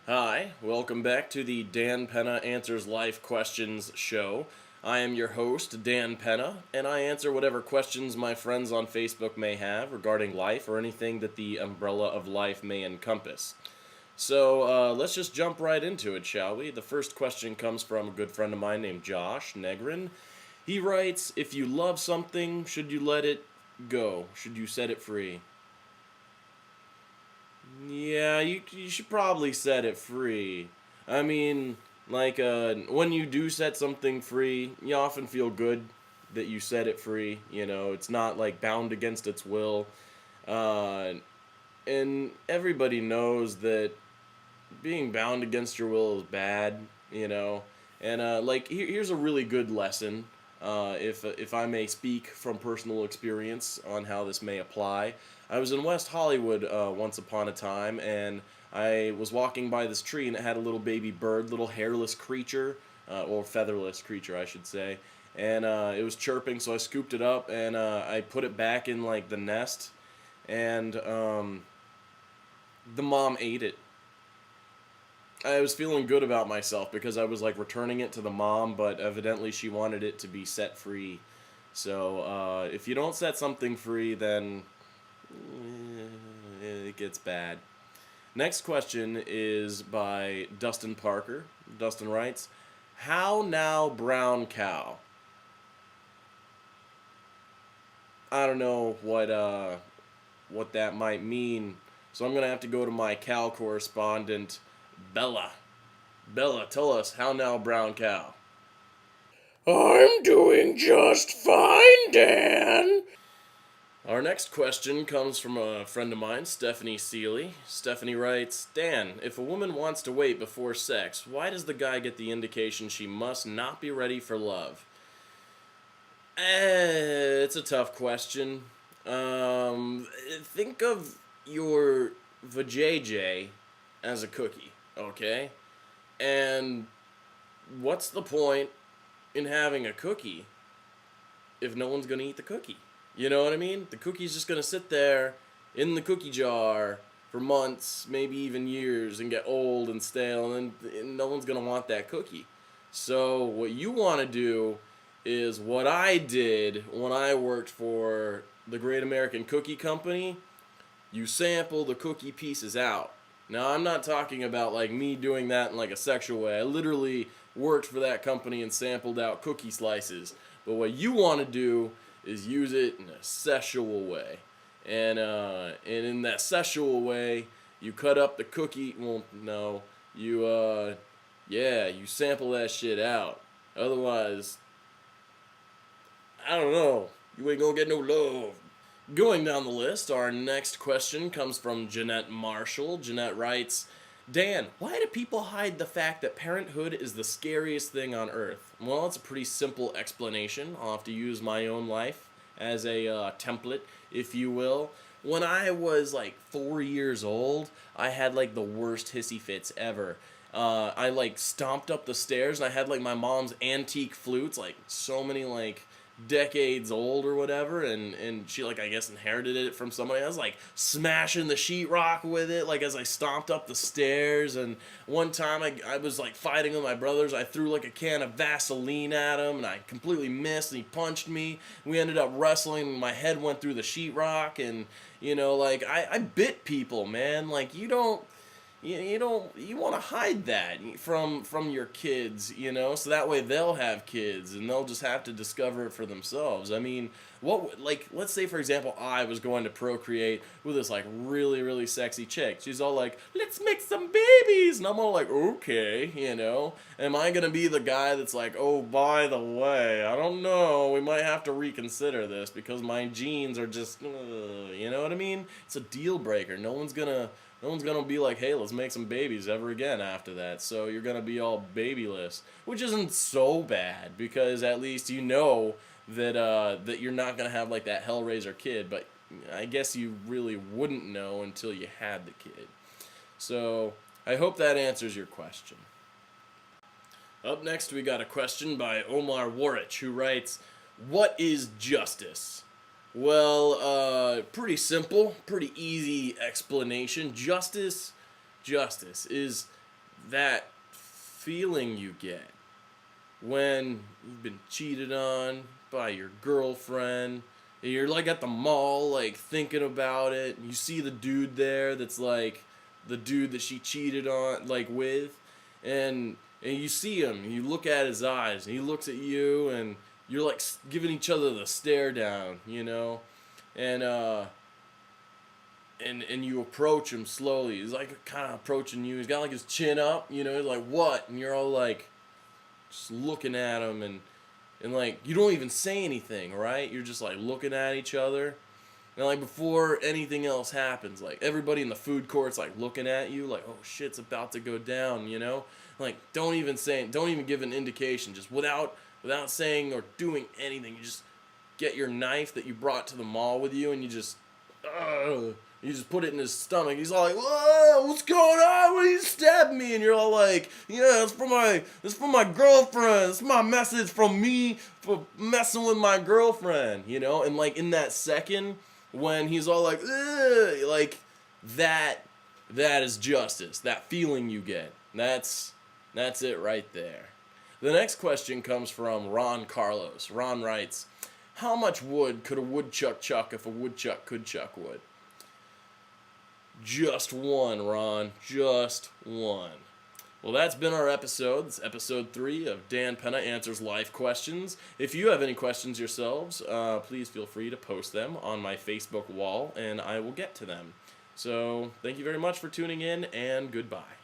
Hi, welcome back to the Dan Pena Answers Life Questions show. I am your host, Dan Pena, and I answer whatever questions my friends on Facebook may have regarding life or anything that the umbrella of life may encompass. So let's just jump right into it, shall we? The first question comes from a good friend of mine named Josh Negrin. He writes, if you love something, should you let it go? Should you set it free? Yeah, you should probably set it free. I mean, when you do set something free, you often feel good that you set it free. You know, it's not like bound against its will. Uh, and everybody knows that being bound against your will is bad, you know. And here's a really good lesson, if I may speak from personal experience on how this may apply. I was in West Hollywood once upon a time, and I was walking by this tree, and it had a little baby bird, little hairless creature, or featherless creature, I should say. And it was chirping, so I scooped it up and I put it back in like the nest, and the mom ate it. I was feeling good about myself because I was like returning it to the mom, but evidently she wanted it to be set free. So if you don't set something free, then it gets bad. Next question is by Dustin Parker. Dustin writes, "How now, brown cow?" I don't know what that might mean, so I'm gonna have to go to my cow correspondent, Bella. Bella, tell us, how now, brown cow? I'm doing just fine, Dan. Our next question comes from a friend of mine, Stephanie Seeley. Stephanie writes, Dan, if a woman wants to wait before sex, why does the guy get the indication she must not be ready for love? It's a tough question. Think of your vajayjay as a cookie, okay? And what's the point in having a cookie if no one's gonna eat the cookie? You know what I mean? The cookie's just gonna sit there in the cookie jar for months, maybe even years, and get old and stale, and no one's gonna want that cookie. So what you want to do is what I did when I worked for the Great American Cookie Company. You sample the cookie pieces out. Now, I'm not talking about like me doing that in like a sexual way. I literally worked for that company and sampled out cookie slices. But what you want to do is use it in a sexual way. And in that sexual way, you cut up the cookie. Well, no, you sample that shit out. Otherwise, I don't know. You ain't gonna get no love. Going down the list, our next question comes from Jeanette Marshall. Jeanette writes, Dan, why do people hide the fact that parenthood is the scariest thing on earth? Well, it's a pretty simple explanation. I'll have to use my own life as a template, if you will. When I was like 4 years old, I had like the worst hissy fits ever. I like stomped up the stairs, and I had like my mom's antique flutes, like so many like decades old or whatever, and she like I guess inherited it from somebody. I was like smashing the sheetrock with it like as I stomped up the stairs. And one time I was like fighting with my brothers. I threw like a can of Vaseline at him, and I completely missed, and he punched me. We ended up wrestling, and my head went through the sheetrock. And like I bit people, man. Like you want to hide that from your kids, so that way they'll have kids and they'll just have to discover it for themselves. I mean, let's say for example I was going to procreate with this like really really sexy chick. She's all like, let's make some babies, and I'm all like, okay, am I gonna be the guy that's like, oh, by the way, I don't know, we might have to reconsider this because my genes are just you know what I mean? It's a deal breaker. No one's gonna be like, hey, let's make some babies ever again after that. So you're gonna be all babyless, which isn't so bad because at least you know that you're not gonna have like that Hellraiser kid. But I guess you really wouldn't know until you had the kid. So I hope that answers your question. Up next, we got a question by Omar Warich, who writes, "What is justice?" Well, pretty simple, pretty easy explanation. Justice is that feeling you get when you've been cheated on by your girlfriend, and you're like at the mall, like thinking about it, and you see the dude there that's like the dude that she cheated on, like with, and you see him, and you look at his eyes, and he looks at you, and you're like giving each other the stare down, and and you approach him slowly. He's like kind of approaching you. He's got like his chin up, He's like, what? And you're all like just looking at him, and like you don't even say anything, right? You're just like looking at each other, and like before anything else happens, like everybody in the food court's like looking at you, like, oh shit, it's about to go down, Like don't even give an indication, just without saying or doing anything. You just get your knife that you brought to the mall with you, and you just put it in his stomach. He's all like, "Whoa, what's going on? What are you stabbing me?" And you're all like, "Yeah, it's for my girlfriend. It's my message from me for messing with my girlfriend." And like in that second when he's all like, "Ugh," like that is justice. That feeling you get. That's it right there. The next question comes from Ron Carlos. Ron writes, "How much wood could a woodchuck chuck if a woodchuck could chuck wood?" Just one, Ron. Just one. Well, that's been our episode. It's episode 3 of Dan Pena Answers Life Questions. If you have any questions yourselves, please feel free to post them on my Facebook wall, and I will get to them. So, thank you very much for tuning in, and goodbye.